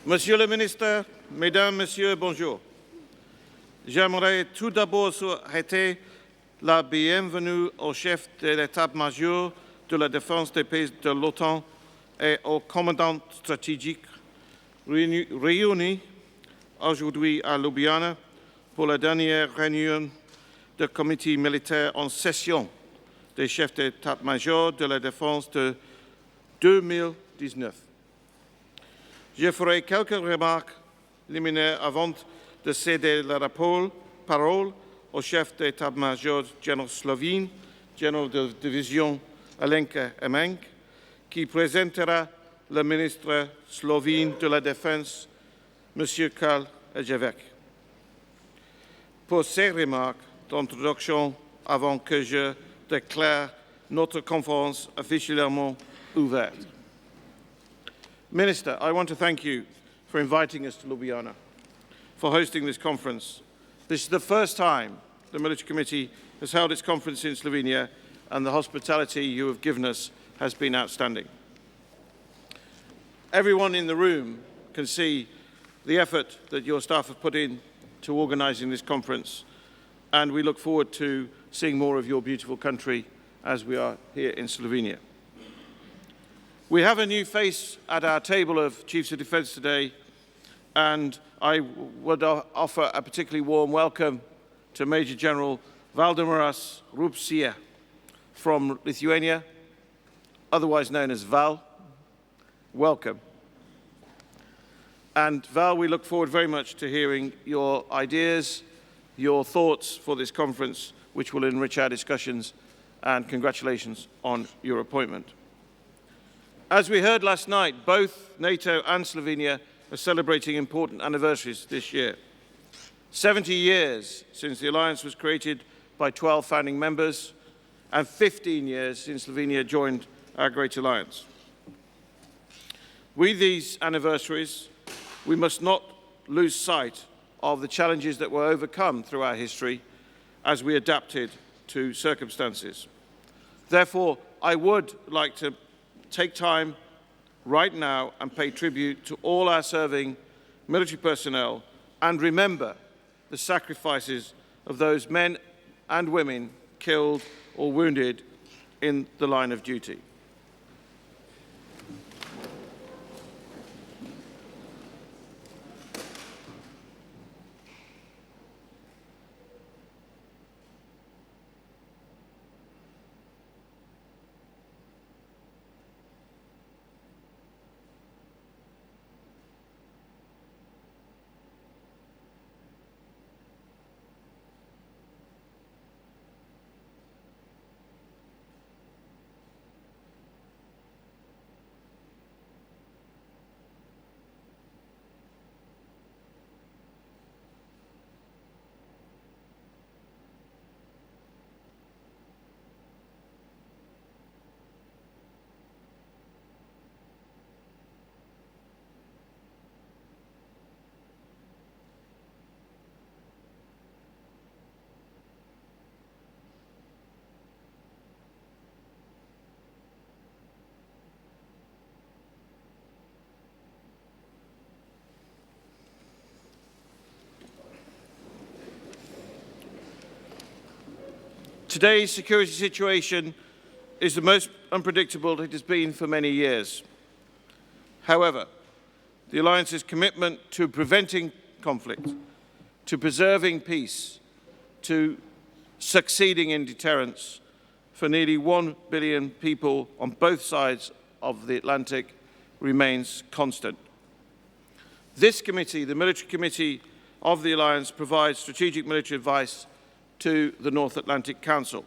Monsieur le ministre, Mesdames, Messieurs, bonjour. J'aimerais tout d'abord souhaiter la bienvenue au chef de l'état-major de la défense des pays de l'OTAN et au commandant stratégique réunis aujourd'hui à Ljubljana pour la dernière réunion du comité militaire en session des chefs d'état-major de la défense de 2019. Je ferai quelques remarques liminaires avant de céder la parole au chef d'état-major général slovène, général de division Alenki Ermenc, qui présentera le ministre slovène de la Défense, M. Karl Erjavec. Pour ces remarques d'introduction, avant que je déclare notre conférence officiellement ouverte. Minister, I want to thank you for inviting us to Ljubljana, for hosting this conference. This is the first time the Military Committee has held its conference in Slovenia, and the hospitality you have given us has been outstanding. Everyone in the room can see the effort that your staff have put in to organising this conference, and we look forward to seeing more of your beautiful country as we are here in Slovenia. We have a new face at our table of Chiefs of Defence today, and I would offer a particularly warm welcome to Major General Valdemaras Rupšys from Lithuania, otherwise known as Val. Welcome. And Val, we look forward very much to hearing your ideas, your thoughts for this conference, which will enrich our discussions, and congratulations on your appointment. As we heard last night, both NATO and Slovenia are celebrating important anniversaries this year. 70 years since the alliance was created by 12 founding members, and 15 years since Slovenia joined our great alliance. With these anniversaries, we must not lose sight of the challenges that were overcome through our history as we adapted to circumstances. Therefore, I would like to take time right now and pay tribute to all our serving military personnel and remember the sacrifices of those men and women killed or wounded in the line of duty. Today's security situation is the most unpredictable it has been for many years. However, the Alliance's commitment to preventing conflict, to preserving peace, to succeeding in deterrence for nearly 1 billion people on both sides of the Atlantic remains constant. This committee, the Military Committee of the Alliance, provides strategic military advice to the North Atlantic Council.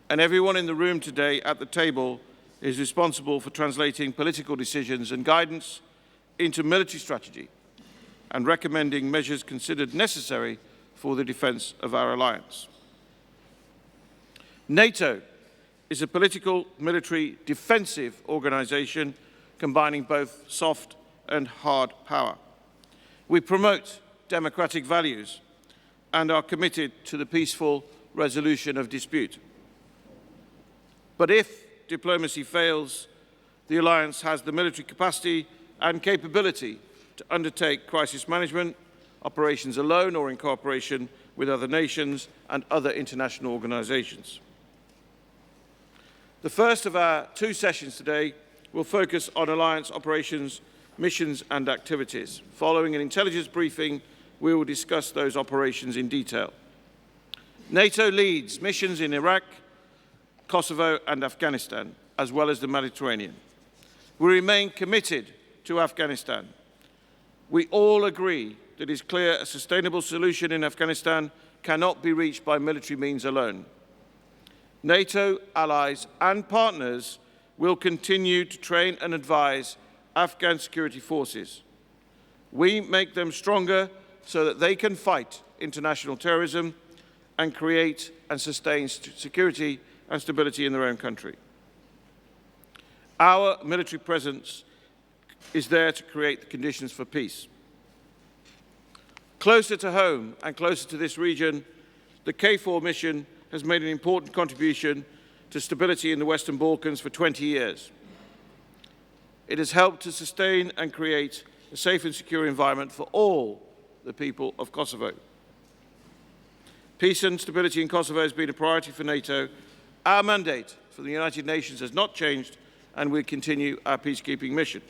And everyone in the room today at the table is responsible for translating political decisions and guidance into military strategy and recommending measures considered necessary for the defence of our alliance. NATO is a political, military, defensive organisation combining both soft and hard power. We promote democratic values and are committed to the peaceful resolution of dispute. But if diplomacy fails, the alliance has the military capacity and capability to undertake crisis management, operations alone or in cooperation with other nations and other international organisations. The first of our two sessions today will focus on alliance operations, missions and activities. Following an intelligence briefing, we will discuss those operations in detail. NATO leads missions in Iraq, Kosovo and Afghanistan, as well as the Mediterranean. We remain committed to Afghanistan. We all agree that it is clear a sustainable solution in Afghanistan cannot be reached by military means alone. NATO allies and partners will continue to train and advise Afghan security forces. We make them stronger so that they can fight international terrorism and create and sustain security and stability in their own country. Our military presence is there to create the conditions for peace. Closer to home and closer to this region, the KFOR mission has made an important contribution to stability in the Western Balkans for 20 years. It has helped to sustain and create a safe and secure environment for all the people of Kosovo. Peace and stability in Kosovo has been a priority for NATO. Our mandate for the United Nations has not changed, and we continue our peacekeeping mission.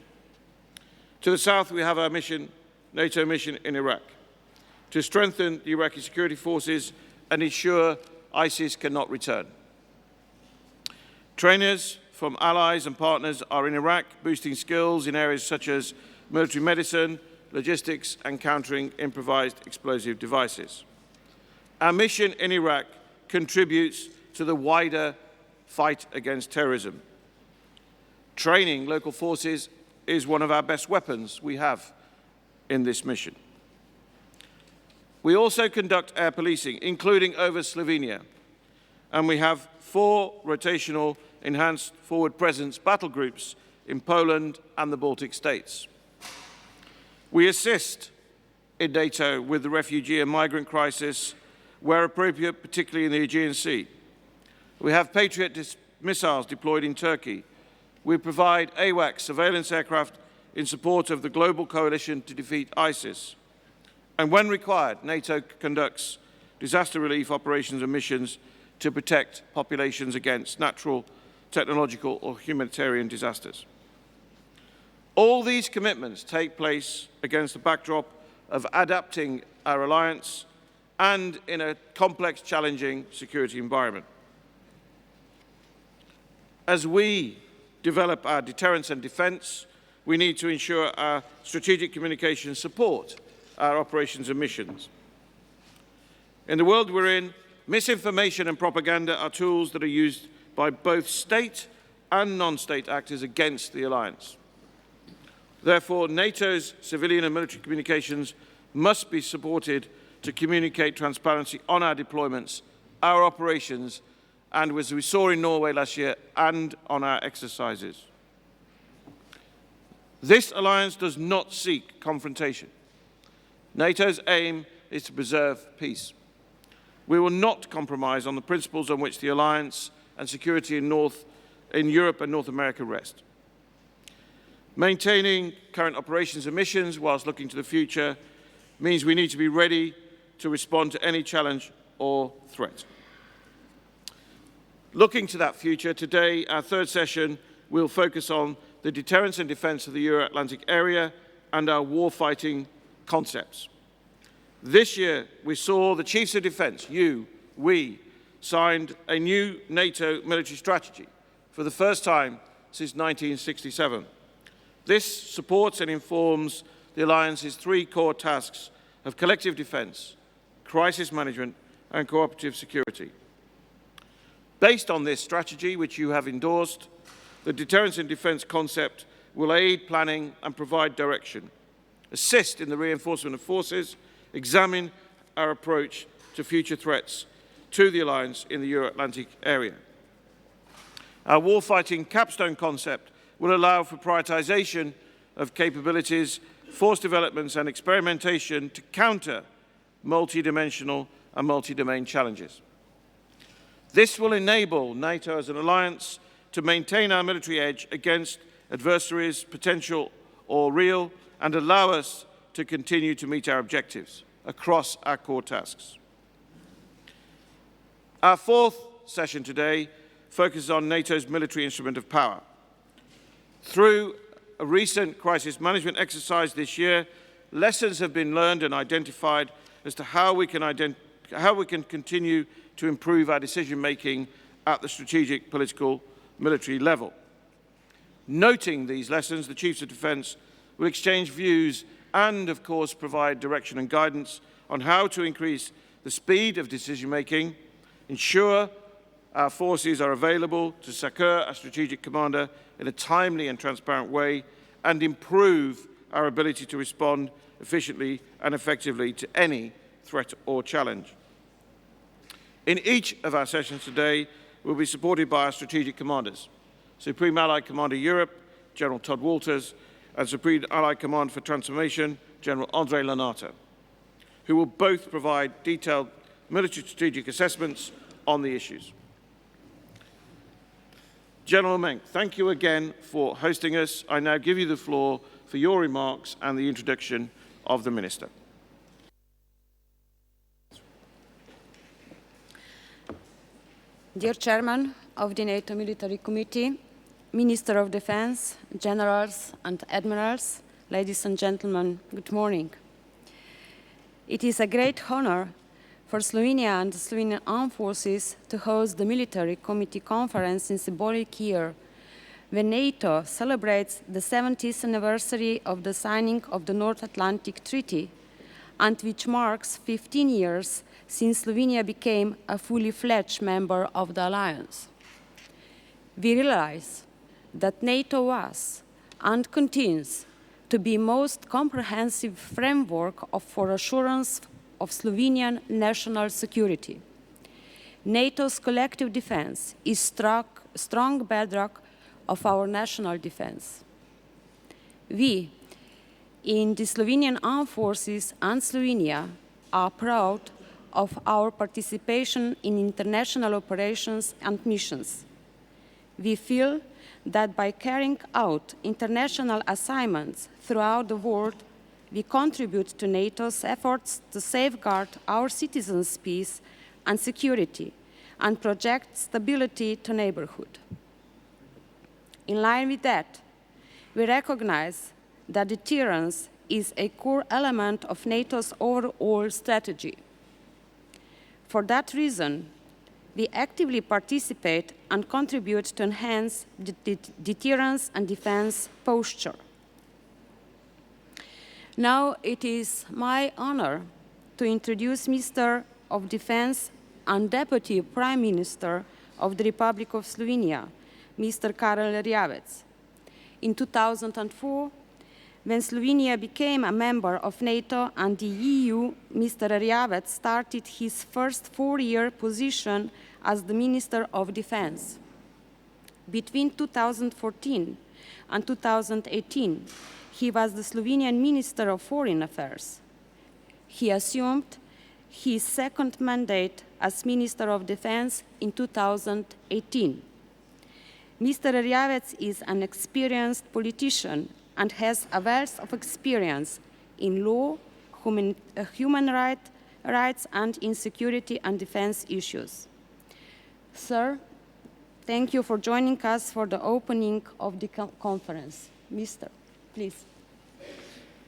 To the south, we have our mission, NATO mission in Iraq, to strengthen the Iraqi security forces and ensure ISIS cannot return. Trainers from allies and partners are in Iraq, boosting skills in areas such as military medicine, logistics, and countering improvised explosive devices. Our mission in Iraq contributes to the wider fight against terrorism. Training local forces is one of our best weapons we have in this mission. We also conduct air policing, including over Slovenia, and we have 4 rotational enhanced forward presence battle groups in Poland and the Baltic states. We assist in NATO with the refugee and migrant crisis where appropriate, particularly in the Aegean Sea. We have Patriot missiles deployed in Turkey. We provide AWACS surveillance aircraft in support of the global coalition to defeat ISIS. And when required, NATO conducts disaster relief operations and missions to protect populations against natural, technological or humanitarian disasters. All these commitments take place against the backdrop of adapting our alliance and in a complex, challenging security environment. As we develop our deterrence and defence, we need to ensure our strategic communications support our operations and missions. In the world we're in, misinformation and propaganda are tools that are used by both state and non-state actors against the alliance. Therefore, NATO's civilian and military communications must be supported to communicate transparency on our deployments, our operations, and as we saw in Norway last year, and on our exercises. This alliance does not seek confrontation. NATO's aim is to preserve peace. We will not compromise on the principles on which the alliance and security in Europe and North America rest. Maintaining current operations and missions whilst looking to the future means we need to be ready to respond to any challenge or threat. Looking to that future, today our third session will focus on the deterrence and defence of the Euro-Atlantic area and our warfighting concepts. This year we saw the Chiefs of Defence, we, signed a new NATO military strategy for the first time since 1967. This supports and informs the Alliance's 3 core tasks of collective defence, crisis management and cooperative security. Based on this strategy, which you have endorsed, the deterrence and defence concept will aid planning and provide direction, assist in the reinforcement of forces, examine our approach to future threats to the Alliance in the Euro-Atlantic area. Our warfighting capstone concept will allow for prioritisation of capabilities, force developments and experimentation to counter multidimensional and multi-domain challenges. This will enable NATO as an alliance to maintain our military edge against adversaries, potential or real, and allow us to continue to meet our objectives across our core tasks. Our fourth session today focuses on NATO's military instrument of power. Through a recent crisis management exercise this year, lessons have been learned and identified as to how we can continue to improve our decision-making at the strategic, political, military level. Noting these lessons, the Chiefs of Defence will exchange views and, of course, provide direction and guidance on how to increase the speed of decision-making, ensure our forces are available to succour our strategic commander in a timely and transparent way, and improve our ability to respond efficiently and effectively to any threat or challenge. In each of our sessions today, we'll be supported by our strategic commanders, Supreme Allied Commander Europe, General Todd Walters, and Supreme Allied Command for Transformation, General Andrei Nata, who will both provide detailed military strategic assessments on the issues. General Ermenc, thank you again for hosting us. I now give you the floor for your remarks and the introduction of the Minister. Dear Chairman of the NATO Military Committee, Minister of Defense, Generals and Admirals, ladies and gentlemen, good morning. It is a great honor for Slovenia and the Slovenian Armed Forces to host the Military Committee Conference in symbolic year when NATO celebrates the 70th anniversary of the signing of the North Atlantic Treaty, and which marks 15 years since Slovenia became a fully fledged member of the alliance. We realize that NATO was and continues to be most comprehensive framework for assurance of Slovenian national security. NATO's collective defense is strong bedrock of our national defense. We, in the Slovenian Armed Forces and Slovenia, are proud of our participation in international operations and missions. We feel that by carrying out international assignments throughout the world, we contribute to NATO's efforts to safeguard our citizens' peace and security and project stability to neighborhood. In line with that, we recognize that deterrence is a core element of NATO's overall strategy. For that reason, we actively participate and contribute to enhance the deterrence and defense posture. Now it is my honor to introduce Minister of Defense and Deputy Prime Minister of the Republic of Slovenia, Mr. Karl Erjavec. In 2004, when Slovenia became a member of NATO and the EU, Mr. Erjavec started his first four-year position as the Minister of Defense. Between 2014 and 2018, he was the Slovenian Minister of Foreign Affairs. He assumed his second mandate as Minister of Defense in 2018. Mr. Erjavec is an experienced politician and has a wealth of experience in law, human rights, and in security and defense issues. Sir, thank you for joining us for the opening of the conference. Mr. Please.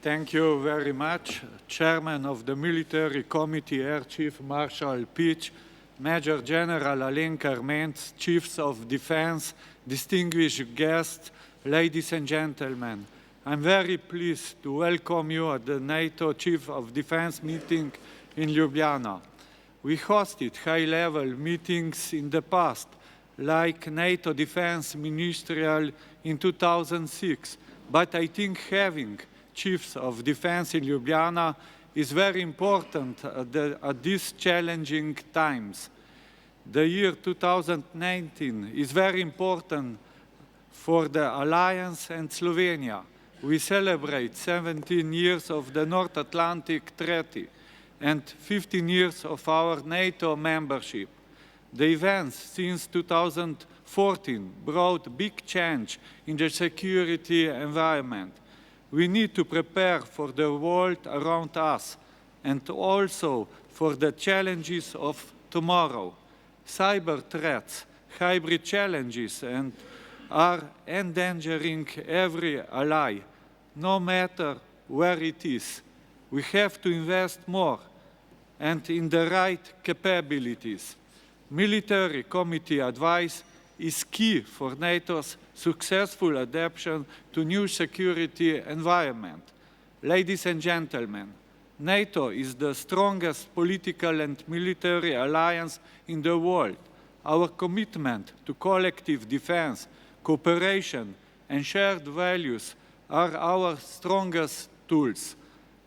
Thank you very much, Chairman of the Military Committee, Air Chief Marshal Peach, Major General Alenki Ermenc, Chiefs of Defense, distinguished guests, ladies and gentlemen. I'm very pleased to welcome you at the NATO Chief of Defense meeting in Ljubljana. We hosted high-level meetings in the past, like NATO Defense Ministerial in 2006, but I think having Chiefs of Defense in Ljubljana is very important at these challenging times. The year 2019 is very important for the Alliance and Slovenia. We celebrate 17 years of the North Atlantic Treaty and 15 years of our NATO membership. The events since 2014 brought big change in the security environment. We need to prepare for the world around us and also for the challenges of tomorrow. Cyber threats, hybrid challenges, and are endangering every ally, no matter where it is. We have to invest more and in the right capabilities. Military committee advice is key for NATO's successful adaptation to new security environment. Ladies and gentlemen, NATO is the strongest political and military alliance in the world. Our commitment to collective defense, cooperation, and shared values are our strongest tools.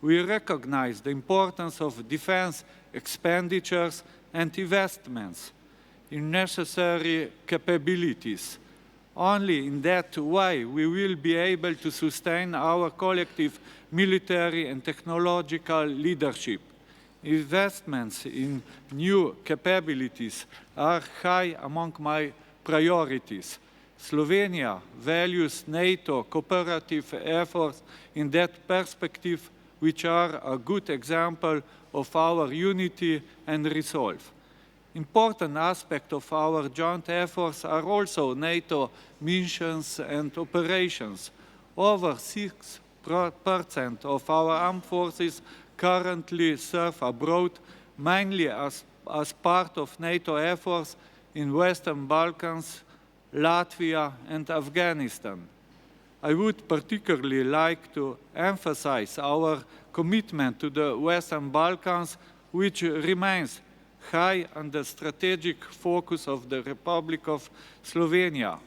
We recognize the importance of defense expenditures and investments in necessary capabilities. Only in that way we will be able to sustain our collective military and technological leadership. Investments in new capabilities are high among my priorities. Slovenia values NATO cooperative efforts in that perspective, which are a good example of our unity and resolve. Important aspects of our joint efforts are also NATO missions and operations. Over 6% of our armed forces currently serve abroad, mainly as part of NATO efforts in Western Balkans, Latvia, and Afghanistan. I would particularly like to emphasize our commitment to the Western Balkans, which remains high on the strategic focus of the Republic of Slovenia.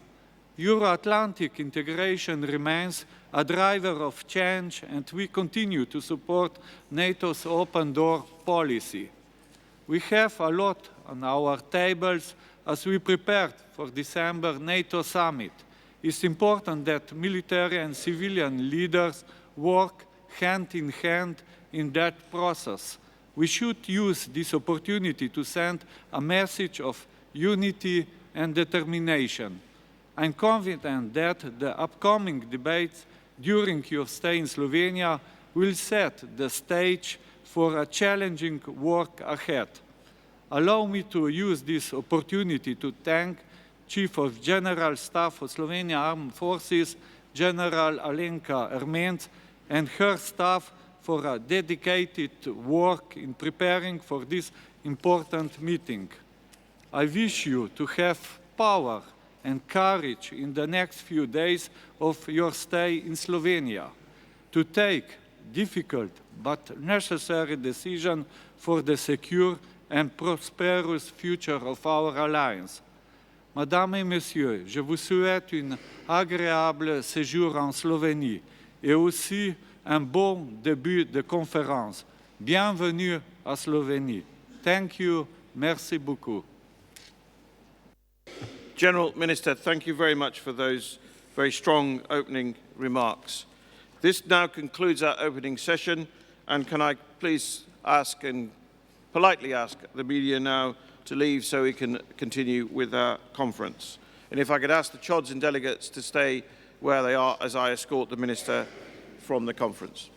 Euro-Atlantic integration remains a driver of change, and we continue to support NATO's open door policy. We have a lot on our tables as we prepare for December NATO summit. It's important that military and civilian leaders work hand in hand in that process. We should use this opportunity to send a message of unity and determination. I'm confident that the upcoming debates during your stay in Slovenia will set the stage for a challenging work ahead. Allow me to use this opportunity to thank Chief of Generalštaba of Slovenia Armed Forces, General Alenki Ermenc, and her staff for a dedicated work in preparing for this important meeting. I wish you to have power and courage in the next few days of your stay in Slovenia to take difficult but necessary decisions for the secure and prosperous future of our alliance. Mesdames et messieurs, je vous souhaite un agréable séjour en Slovénie et aussi un bon début de conférence. Bienvenue à Slovénie. Thank you. Merci beaucoup. General Minister, thank you very much for those very strong opening remarks. This now concludes our opening session, and can I please ask and politely ask the media now to leave so we can continue with our conference. And if I could ask the Chods and delegates to stay where they are as I escort the Minister from the conference.